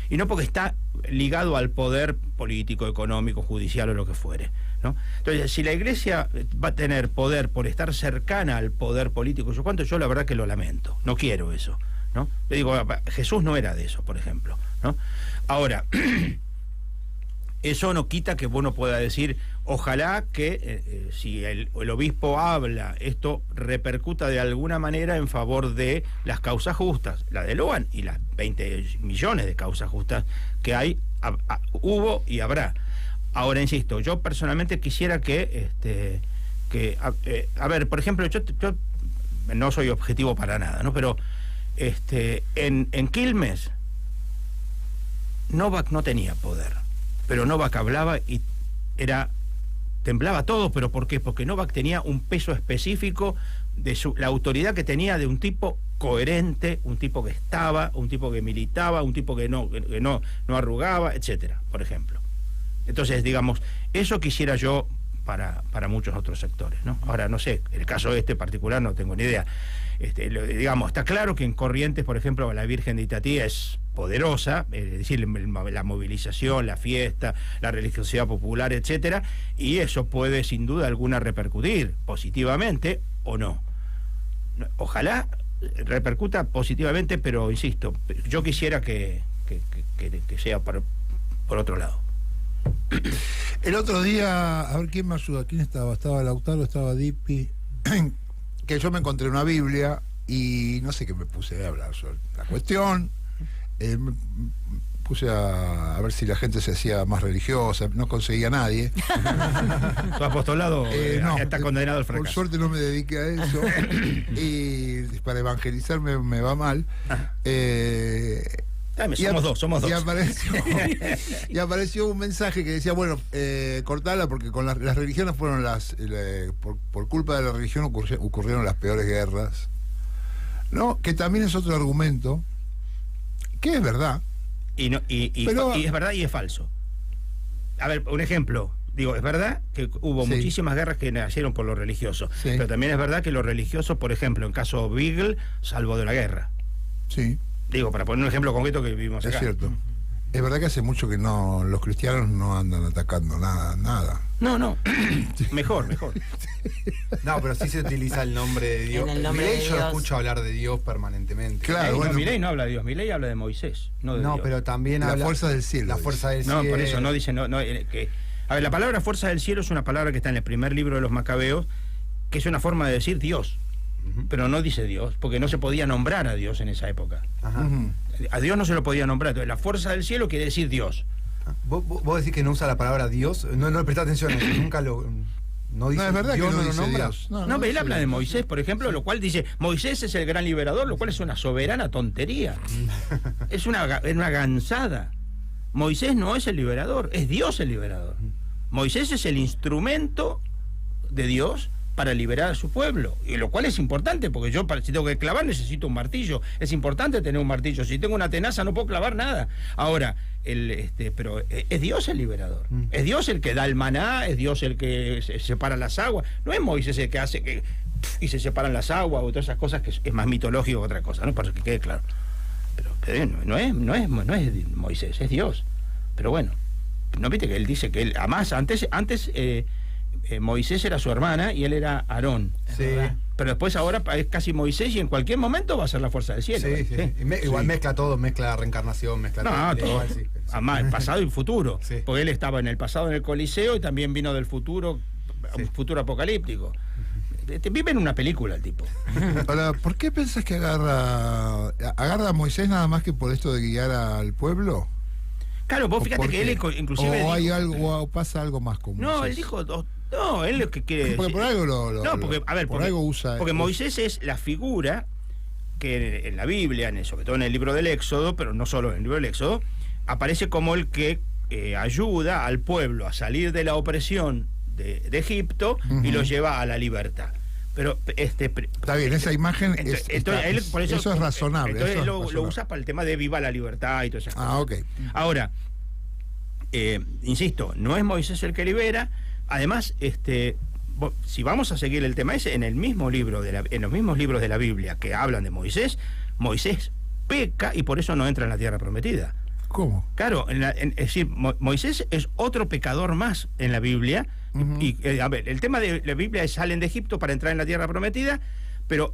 y no porque está ligado al poder político, económico, judicial o lo que fuere, ¿no? Entonces, si la iglesia va a tener poder por estar cercana al poder político, yo la verdad que lo lamento, no quiero eso, ¿no? Le digo, Jesús no era de eso, por ejemplo, ¿no? Ahora, eso no quita que uno pueda decir, ojalá que si el obispo habla, esto repercuta de alguna manera en favor de las causas justas, la de Loan y las 20 millones de causas justas que hay, hubo y habrá. Ahora, insisto, yo personalmente quisiera que a ver, por ejemplo, yo no soy objetivo para nada, ¿no? Pero en Quilmes, Novak no tenía poder, pero Novak hablaba y temblaba todo. ¿Pero por qué? Porque Novak tenía un peso específico de la autoridad que tenía de un tipo coherente, un tipo que un tipo que militaba, un tipo que no arrugaba, etcétera, por ejemplo. Entonces, digamos, eso quisiera yo para muchos otros sectores, ¿no? Ahora, no sé, el caso particular no tengo ni idea. Digamos, está claro que en Corrientes, por ejemplo, la Virgen de Itatí es poderosa, es decir, la movilización, la fiesta, la religiosidad popular, etcétera, y eso puede sin duda alguna repercutir positivamente o no. Ojalá repercuta positivamente, pero insisto, yo quisiera que sea por otro lado. El otro día, a ver quién me ayuda, ¿quién estaba? Estaba Lautaro, estaba Dipi, que yo me encontré una Biblia y no sé qué me puse a hablar sobre la cuestión. puse a ver si la gente se hacía más religiosa, no conseguía a nadie. Tu apostolado No, está condenado al fracaso. Por suerte no me dediqué a eso. Y para evangelizar me va mal. Somos dos. Y apareció un mensaje que decía, bueno, cortala porque con las religiones fueron por culpa de la religión ocurrieron las peores guerras. ¿No? Que también es otro argumento, que es verdad. Y es verdad y es falso. A ver, un ejemplo. Digo, es verdad que hubo muchísimas guerras que nacieron por lo religioso. Sí. Pero también es verdad que lo religioso, por ejemplo, en caso Beagle, salvó de la guerra. Sí. Digo, para poner un ejemplo concreto que vivimos acá. Es cierto. Es verdad que hace mucho que los cristianos no andan atacando nada. No. Mejor. No, pero sí se utiliza el nombre de Dios. Milei yo escucho hablar de Dios permanentemente. Claro, Milei no habla de Dios, Milei habla de Moisés, no de Dios. Pero también la habla... fuerza del cielo. La fuerza del cielo. No, por eso no dice... A ver, la palabra fuerza del cielo es una palabra que está en el primer libro de los Macabeos, que es una forma de decir Dios. Pero no dice Dios, porque no se podía nombrar a Dios en esa época. Ajá. A Dios no se lo podía nombrar. Entonces, la fuerza del cielo quiere decir Dios. ¿Vos decís que no usa la palabra Dios? No le prestás atención a eso, nunca lo... No dice, es verdad Dios que no lo dice nombra. Dios. No, pero él habla de Moisés, por ejemplo, lo cual dice, Moisés es el gran liberador, lo cual es una soberana tontería. Es una gansada. Moisés no es el liberador, es Dios el liberador. Moisés es el instrumento de Dios para liberar a su pueblo, y lo cual es importante, porque yo si tengo que clavar necesito un martillo, es importante tener un martillo, si tengo una tenaza no puedo clavar nada. Ahora, pero es Dios el liberador, es Dios el que da el maná, es Dios el que separa las aguas, no es Moisés el que hace que y se separan las aguas o todas esas cosas, que es más mitológico que otra cosa, ¿no? Para que quede claro. Pero no es Moisés, es Dios. Pero bueno, no viste que él dice que él, además antes Moisés era su hermana y él era Aarón. Sí. Pero después ahora es casi Moisés y en cualquier momento va a ser la fuerza del cielo. Sí. Igual mezcla todo, mezcla reencarnación, mezcla todo. Además, el pasado y el futuro. Sí. Porque él estaba en el pasado en el Coliseo y también vino del futuro, un futuro apocalíptico. Vive en una película el tipo. Ahora, ¿por qué pensás que agarra a Moisés nada más que por esto de guiar al pueblo? Claro, vos fíjate que él inclusive... O hay algo, o pasa algo más con Moisés. No, él dijo... No, él lo que quiere porque decir... por algo algo usa... Porque Moisés es la figura que en la Biblia, sobre todo en el libro del Éxodo, pero no solo en el libro del Éxodo, aparece como el que ayuda al pueblo a salir de la opresión de Egipto y lo lleva a la libertad. Pero está bien, esa imagen por eso es razonable. Entonces lo usa para el tema de viva la libertad y todas esas cosas. Ok. Ahora, insisto, no es Moisés el que libera. Además, si vamos a seguir el tema ese, en los mismos libros de la Biblia que hablan de Moisés peca y por eso no entra en la tierra prometida. ¿Cómo? Claro, es decir, Moisés es otro pecador más en la Biblia. A ver, el tema de la Biblia es salen de Egipto para entrar en la tierra prometida, pero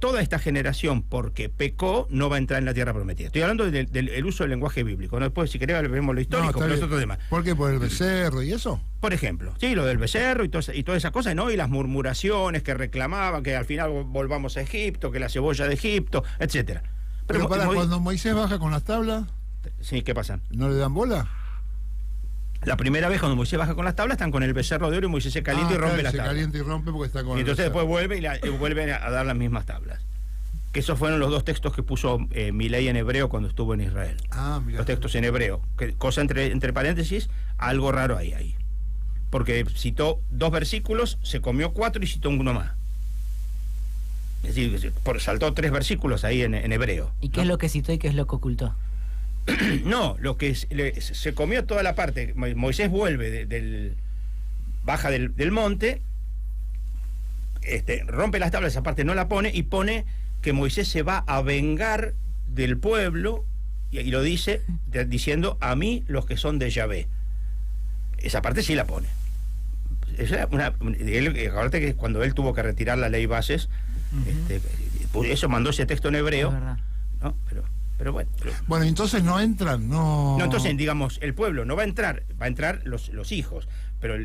toda esta generación, porque pecó, no va a entrar en la tierra prometida. Estoy hablando del uso del lenguaje bíblico. ¿No? Después, si querés, vemos lo histórico, pero es otro tema. ¿Por qué? ¿Por el becerro y eso? Por ejemplo, sí, lo del becerro y toda esa cosa, ¿no? Y las murmuraciones que reclamaban que al final volvamos a Egipto, que la cebolla de Egipto, etcétera. Pero cuando Moisés baja con las tablas... Sí, ¿qué pasa? ¿No le dan bola? La primera vez cuando Moisés baja con las tablas están con el becerro de oro y Moisés se calienta y rompe las tablas. Se calienta y rompe porque está con y entonces después vuelve y vuelve a dar las mismas tablas. Que esos fueron los dos textos que puso Milei en hebreo cuando estuvo en Israel. Mira. Los textos en hebreo. Cosa entre paréntesis, algo raro ahí. Porque citó 2 versículos, se comió 4 y citó uno más. Es decir, saltó 3 versículos ahí en hebreo. ¿Y qué es lo que citó y qué es lo que ocultó? No, lo que se comió toda la parte. Moisés vuelve baja del monte, rompe las tablas, esa parte no la pone, y pone que Moisés se va a vengar del pueblo, y lo dice diciendo: a mí los que son de Yahvé. Esa parte sí la pone. Acuérdate que cuando él tuvo que retirar la ley Bases, eso mandó ese texto en hebreo, ¿no? Pero bueno. Bueno, entonces no entran, no, entonces, digamos, el pueblo no va a entrar los hijos, pero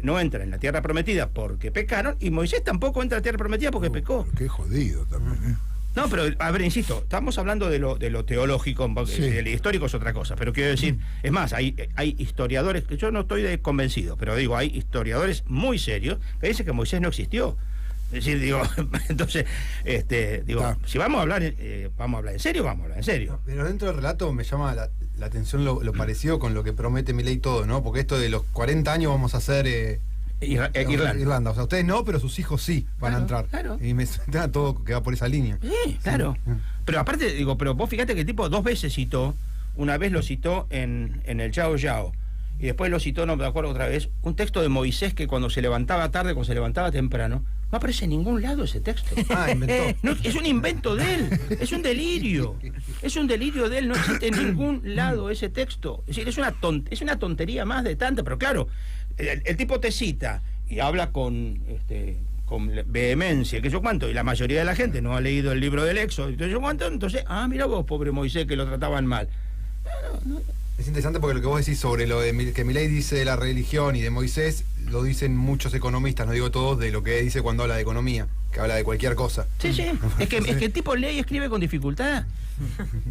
no entra en la tierra prometida porque pecaron, y Moisés tampoco entra en la tierra prometida porque pecó. Qué jodido también, No, pero a ver, insisto, estamos hablando de lo teológico, Sí. el histórico es otra cosa, pero quiero decir, es más, hay historiadores, que yo no estoy convencido, pero digo, hay historiadores muy serios que dicen que Moisés no existió. Es decir, digo, entonces, si vamos a hablar en serio, vamos a hablar en serio. Pero dentro del relato me llama la atención lo parecido con lo que promete Milei todo, ¿no? Porque esto de los 40 años vamos a hacer Irlanda. O sea, ustedes no, pero sus hijos sí van a entrar. Claro. Y me suena todo que va por esa línea. Sí, claro. Pero aparte, digo, pero vos fíjate que el tipo 2 veces citó, una vez lo citó en el Yao Yao, y después lo citó, no me acuerdo otra vez, un texto de Moisés que cuando se levantaba tarde, cuando se levantaba temprano, no aparece en ningún lado ese texto. Inventó. No, es un invento de él, es un delirio de él, no existe en ningún lado ese texto. Es decir, es una tontería más de tanta, pero claro, el tipo te cita y habla con vehemencia, que yo cuánto, y la mayoría de la gente no ha leído el libro del Éxodo, entonces yo cuánto, entonces, mira vos, pobre Moisés, que lo trataban mal. Es interesante porque lo que vos decís sobre lo de que Milei dice de la religión y de Moisés, lo dicen muchos economistas, no digo todos, de lo que dice cuando habla de economía, que habla de cualquier cosa. Sí. Es que el tipo lee y escribe con dificultad.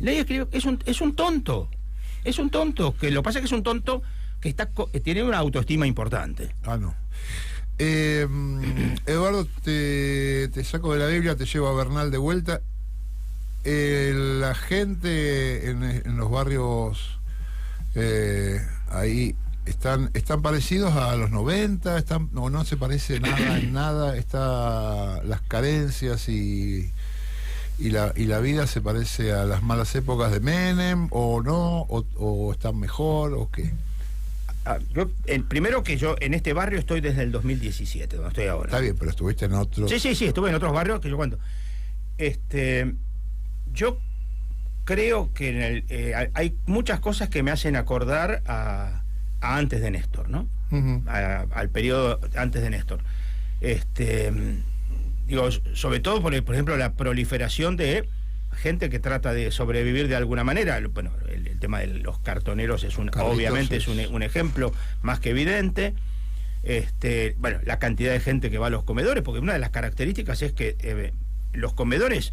Lee y escribe, es un tonto. Es un tonto, que lo que pasa es que es un tonto que tiene una autoestima importante. No. Eduardo, te saco de la Biblia, te llevo a Bernal de vuelta. La gente en los barrios ahí están parecidos a los 90, no se parece nada en nada, las carencias y la vida se parece a las malas épocas de Menem, o no, o están mejor, o qué. Primero que yo en este barrio estoy desde el 2017, donde estoy ahora. Está bien, pero estuviste en otros. Sí, estuve en otros barrios que yo cuento. Yo creo que hay muchas cosas que me hacen acordar a antes de Néstor, ¿no? Uh-huh. Al periodo antes de Néstor. Digo, sobre todo por ejemplo, la proliferación de gente que trata de sobrevivir de alguna manera. Bueno, el tema de los cartoneros obviamente es un ejemplo más que evidente. Bueno, la cantidad de gente que va a los comedores, porque una de las características es que los comedores,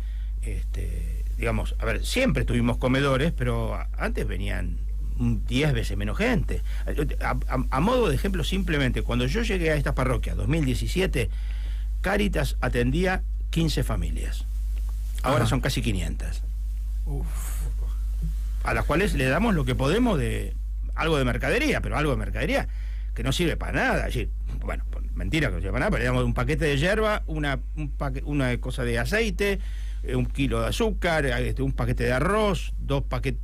digamos, a ver, siempre tuvimos comedores, pero antes venían 10 veces menos gente. A modo de ejemplo, simplemente, cuando yo llegué a esta parroquia, 2017, Cáritas atendía 15 familias. Ahora son casi 500. A las cuales le damos lo que podemos de algo de mercadería, pero algo de mercadería que no sirve para nada. Es decir, bueno, mentira que no sirve para nada, pero le damos un paquete de yerba, una cosa de aceite, 1 kilo de azúcar, un paquete de arroz, dos paquetes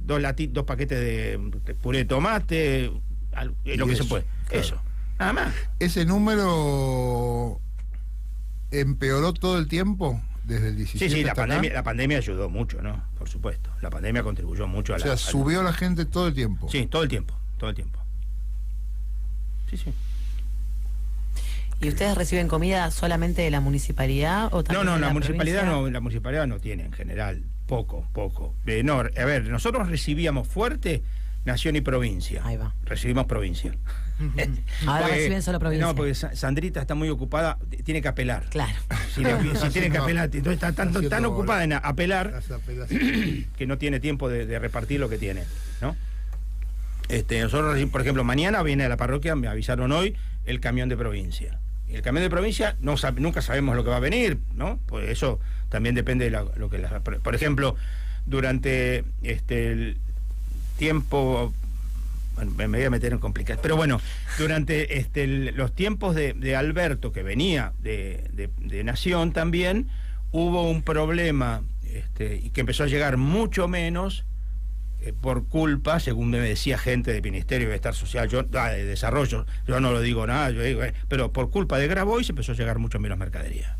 de puré de tomate, lo que eso, se puede. Claro. Eso, nada más. ¿Ese número empeoró todo el tiempo? Desde el 17 Sí, hasta la pandemia ayudó mucho, ¿no? Por supuesto. La pandemia contribuyó mucho a la... subió la gente todo el tiempo. Sí, todo el tiempo. Sí. ¿Y ustedes reciben comida solamente de la municipalidad o también No, de la municipalidad provincia? la municipalidad no tiene en general, poco. No, a ver, nosotros recibíamos fuerte Nación y provincia. Ahí va. Recibimos provincia. Ahora reciben solo provincia. No, porque Sandrita está muy ocupada, tiene que apelar. Claro. Si tiene que apelar, entonces está tan ocupada en apelar Las apelaciones. que no tiene tiempo de repartir lo que tiene, ¿no? Nosotros, por ejemplo, mañana viene a la parroquia, me avisaron hoy, el camión de provincia. Y el camión de provincia nunca sabemos lo que va a venir, ¿no? Pues eso también depende de lo que... Por ejemplo, durante el tiempo... Bueno, me voy a meter en complicadas. Pero bueno, durante los tiempos de Alberto, que venía de Nación también, hubo un problema y que empezó a llegar mucho menos por culpa, según me decía gente del Ministerio de Bienestar Social, de Desarrollo, yo no lo digo nada, yo digo, pero por culpa de Grabois empezó a llegar mucho menos mercadería.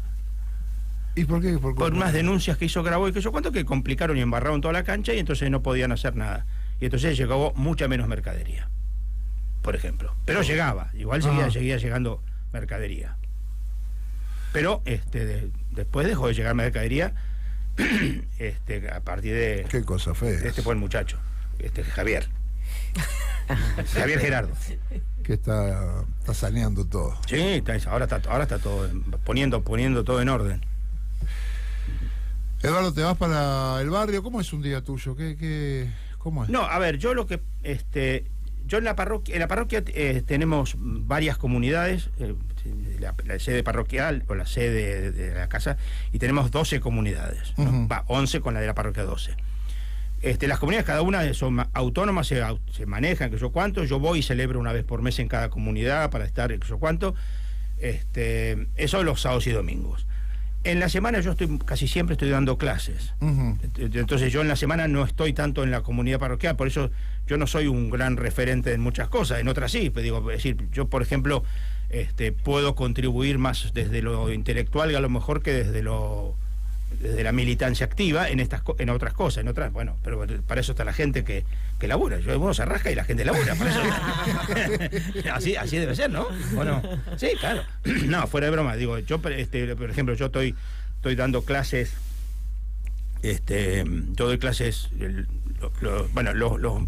¿Y por qué? Por unas denuncias que hizo Grabois, que yo cuento, que complicaron y embarraron toda la cancha y entonces no podían hacer nada. Y entonces llegó mucha menos mercadería, por ejemplo. Pero llegaba, igual seguía llegando mercadería. Pero después dejó de llegar mercadería a partir de... Qué cosa fea. Este fue el muchacho, Javier. Javier Gerardo. Que está saneando todo. Sí, ahora está todo, poniendo todo en orden. Sí, ahora está todo en orden. Eduardo, ¿te vas para el barrio? ¿Cómo es un día tuyo? ¿Cómo es? No, a ver, yo lo que yo en la parroquia tenemos varias comunidades, la sede parroquial o la sede de la casa, y tenemos 12 comunidades, ¿no? Ujú. 11 con la de la parroquia 12. Las comunidades cada una son autónomas, se manejan, que yo cuánto, yo voy y celebro una vez por mes en cada comunidad para estar, que yo cuánto, eso los sábados y domingos. En la semana yo casi siempre estoy dando clases. Ujú. Entonces yo en la semana no estoy tanto en la comunidad parroquial, por eso yo no soy un gran referente en muchas cosas, en otras sí, pero digo, es decir, yo por ejemplo puedo contribuir más desde lo intelectual a lo mejor que desde la militancia activa en otras cosas, bueno, pero para eso está la gente que labura. Uno se rasca y la gente labura, por eso. así debe ser, ¿no? ¿O no? Sí, claro. No, fuera de broma, digo, yo por ejemplo, yo estoy dando clases, yo doy clases,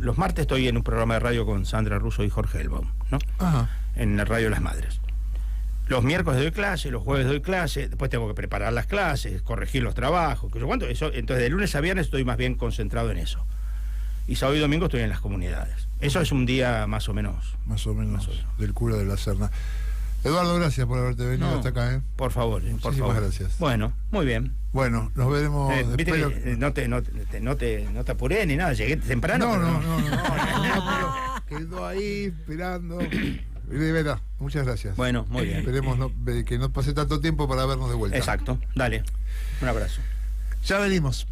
los martes estoy en un programa de radio con Sandra Russo y Jorge Elbaum, ¿no? Ajá. En la Radio Las Madres. Los miércoles doy clase, los jueves doy clase, después tengo que preparar las clases, corregir los trabajos, que yo cuánto, eso, entonces de lunes a viernes estoy más bien concentrado en eso. Y sábado y domingo estoy en las comunidades. Eso es un día más o menos. Más o menos del cura de la Serna. Eduardo, gracias por haberte venido hasta acá, ¿eh? Por favor, por Muchísimas favor. gracias. Bueno, muy bien. Bueno, nos veremos Viste después. que no te apuré ni nada, llegué temprano. No, pero quedó ahí esperando. De verdad, muchas gracias. Bueno, muy bien. Esperemos que no pase tanto tiempo para vernos de vuelta. Exacto, dale. Un abrazo. Ya venimos.